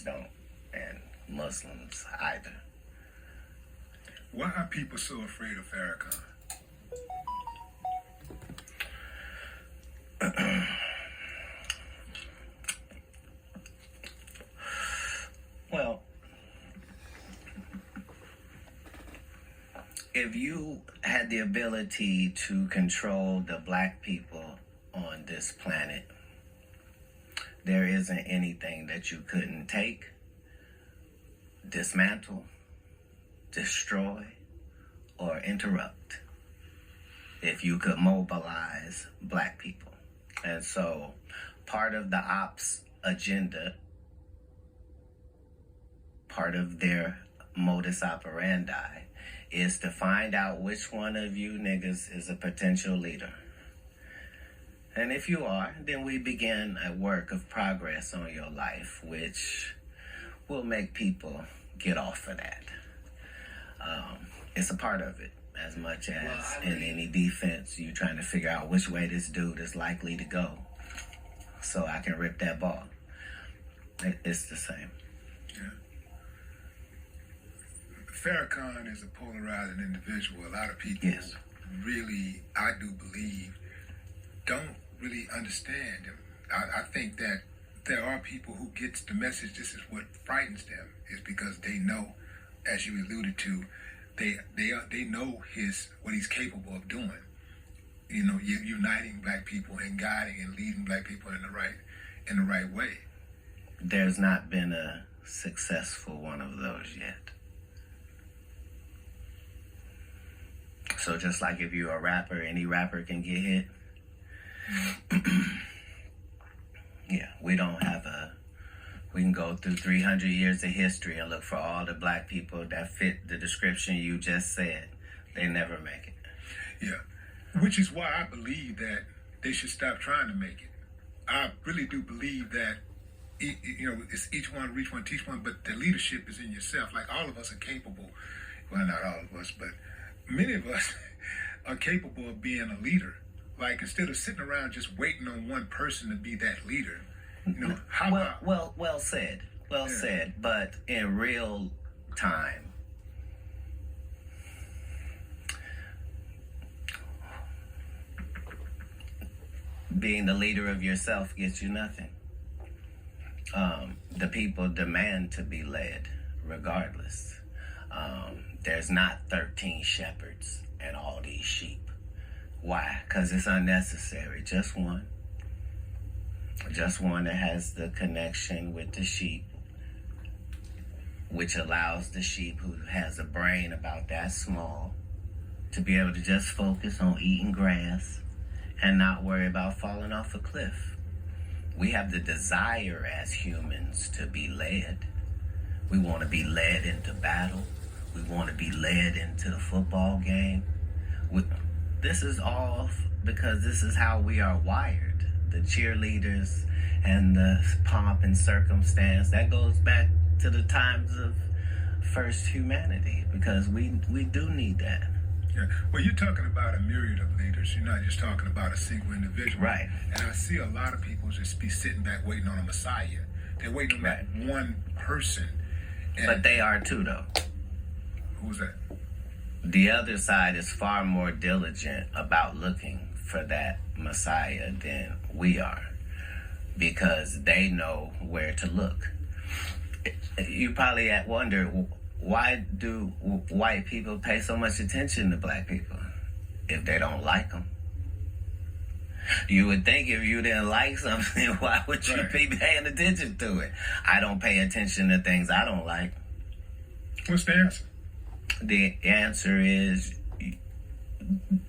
don't, and Muslims either. Why are people so afraid of Farrakhan? Well, if you had the ability to control the black people on this planet, there isn't anything that you couldn't take, dismantle, destroy, or interrupt if you could mobilize black people. And so part of the ops agenda, part of their modus operandi, is to find out which one of you niggas is a potential leader. And if you are, then we begin a work of progress on your life, which will make people get off of that. It's a part of it, as much as in any defense, you trying to figure out which way this dude is likely to go so I can rip that ball. It's the same. Yeah. Farrakhan is a polarizing individual. A lot of people really, I do believe, don't really understand him. I think that there are people who gets the message. This is what frightens them, is because they know, as you alluded to, they know what he's capable of doing. You know, uniting black people and guiding and leading black people in the right way. There's not been a successful one of those yet. So just like if you're a rapper, any rapper can get hit. Yeah, we don't have we can go through 300 years of history and look for all the black people that fit the description you just said. They never make it. Yeah, which is why I believe that they should stop trying to make it. I really do believe that, it's each one reach one, teach one, but the leadership is in yourself. Like, all of us are capable. Well, not all of us, but many of us are capable of being a leader. Like, instead of sitting around just waiting on one person to be that leader, how about... Well said. Well said. But in real time, being the leader of yourself gets you nothing. The people demand to be led regardless. There's not 13 shepherds and all these sheep. Why? Because it's unnecessary. Just one. Just one that has the connection with the sheep, which allows the sheep who has a brain about that small to be able to just focus on eating grass and not worry about falling off a cliff. We have the desire as humans to be led. We want to be led into battle. We want to be led into the football game. This is all because this is how we are wired. The cheerleaders and the pomp and circumstance, that goes back to the times of first humanity, because we do need that. Yeah. Well, you're talking about a myriad of leaders. You're not just talking about a single individual. Right. And I see a lot of people just be sitting back waiting on a messiah. They're waiting on that one person. But they are too, though. Who's that? The other side is far more diligent about looking for that messiah than we are, because they know where to look. You probably wonder, why do white people pay so much attention to black people if they don't like them? You would think if you didn't like something, why would you be paying attention to it? I don't pay attention to things I don't like. What's the answer? The answer is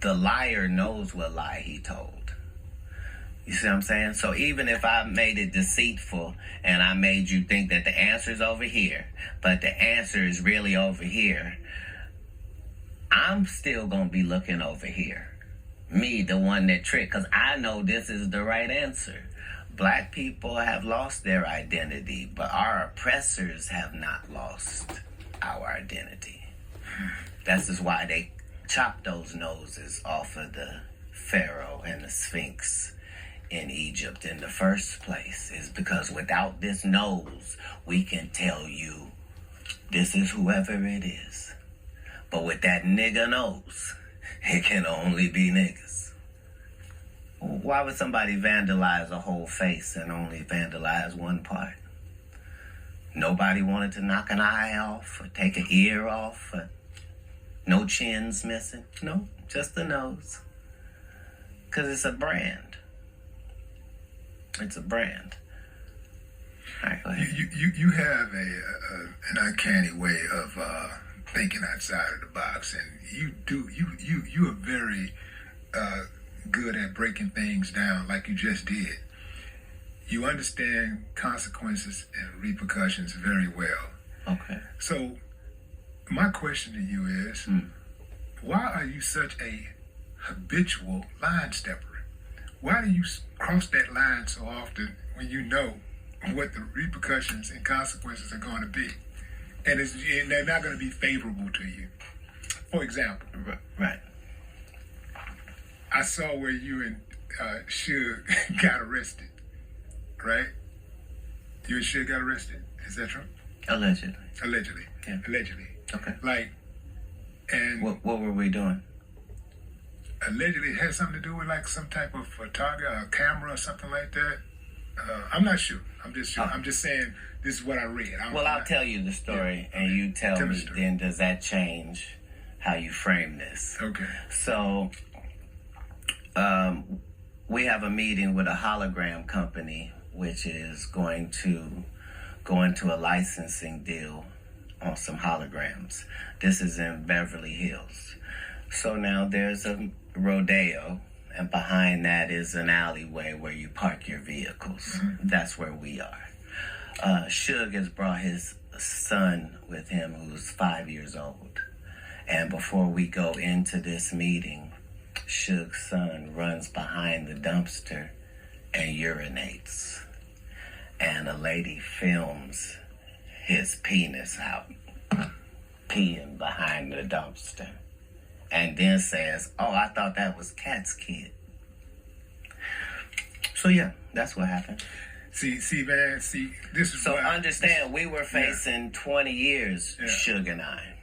the liar knows what lie he told. You see what I'm saying? So even if I made it deceitful and I made you think that the answer is over here, but the answer is really over here, I'm still going to be looking over here. Me, the one that tricked, because I know this is the right answer. Black people have lost their identity, but our oppressors have not lost our identity. That's just why they chopped those noses off of the Pharaoh and the Sphinx in Egypt in the first place is because without this nose, we can tell you this is whoever it is. But with that nigga nose, it can only be niggas. Why would somebody vandalize a whole face and only vandalize one part? Nobody wanted to knock an eye off or take an ear off or no chins missing. No, just the nose. Because it's a brand. It's a brand. All right, go ahead. You have an uncanny way of thinking outside of the box, and you are very good at breaking things down like you just did. You understand consequences and repercussions very well. Okay. So my question to you is, why are you such a habitual line stepper? Why do you cross that line so often when you know what the repercussions and consequences are going to be? And they're not going to be favorable to you. For example, Right. I saw where you and Suge got arrested, right? You and Suge got arrested. Is that true? Allegedly. Allegedly. Yeah. Allegedly. Okay. Like, and What were we doing? allegedly it had something to do with like some type of photography, a camera or something like that. I'm not sure. I'm just saying this is what I read. I'll tell you the story, Yeah. and Okay. you tell Tell me me, the story. then does that change how you frame this? Okay. So, we have a meeting with a hologram company, which is going to go into a licensing deal on some holograms. This is in Beverly Hills. So now there's a rodeo, and behind that is an alleyway where you park your vehicles. Mm-hmm. That's where we are. Suge has brought his son with him, who's 5 years old. And before we go into this meeting, Suge's son runs behind the dumpster and urinates. And a lady films his penis out, peeing behind the dumpster. And then says, "Oh, I thought that was Katt's kid." So yeah, that's what happened. See, man, this is So why understand, we were facing 20 years, Yeah. Suge and I.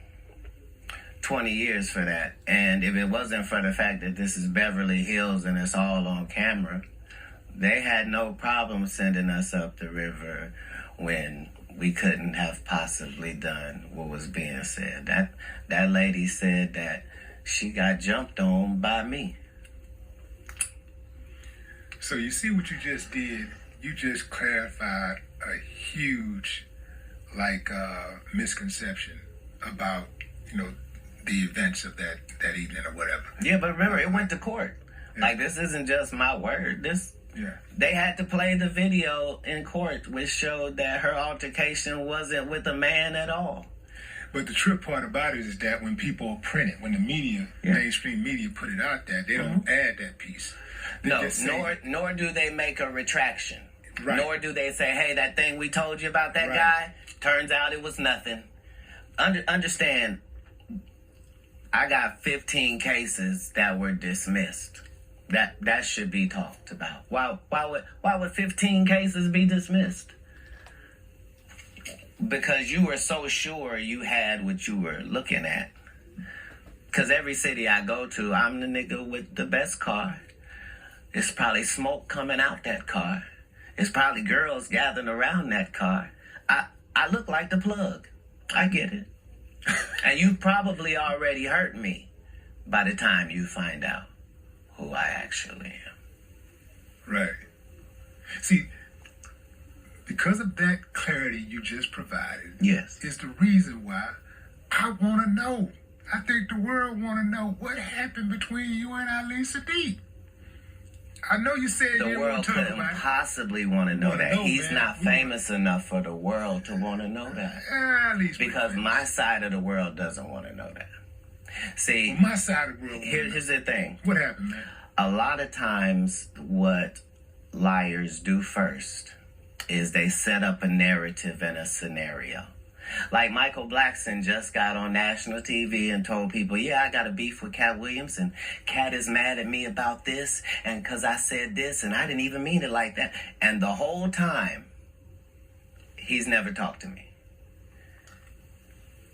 20 years for that. And if it wasn't for the fact that this is Beverly Hills and it's all on camera, they had no problem sending us up the river when we couldn't have possibly done what was being said. That lady said that she got jumped on by me. So you see what you just did? You just clarified a huge, misconception about, the events of that evening or whatever. Yeah, but remember, it went to court. Yeah. Like, this isn't just my word. They had to play the video in court, which showed that her altercation wasn't with a man at all. But the trip part about it is that when people print it, when the media, mainstream media put it out there, they don't add that piece. They No, just say, nor do they make a retraction. Right. Nor do they say, "Hey, that thing we told you about that Right. guy, turns out it was nothing." Understand, I got 15 cases that were dismissed. That should be talked about. Why would 15 cases be dismissed? Because you were so sure you had what you were looking at. Because every city I go to, I'm the nigga with the best car. It's probably smoke coming out that car. It's probably girls gathering around that car. I look like the plug. I get it. And you probably already hurt me by the time you find out who I actually am. right. See, because of that clarity you just provided, Yes. is the reason why I want to know. I think the world want to know what happened between you and Ali Sadiq. I know you said you The didn't world want to talk couldn't about it. possibly want to know Wanna that. know, He's man. not famous enough for the world to want to know that. At least Because my side of the world doesn't want to know that. See, my side of the world. here's the thing. What happened, man? A lot of times what liars do first is they set up a narrative and a scenario. Like Michael Blackson just got on national TV and told people, yeah, I got a beef with Katt Williams, and Katt is mad at me about this, and because I said this, and I didn't even mean it like that. And the whole time, he's never talked to me.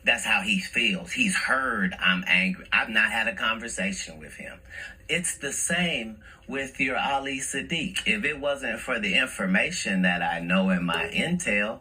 That's how he feels. He's heard I'm angry. I've not had a conversation with him. It's the same with your Ali Sadiq. If it wasn't for the information that I know in my intel,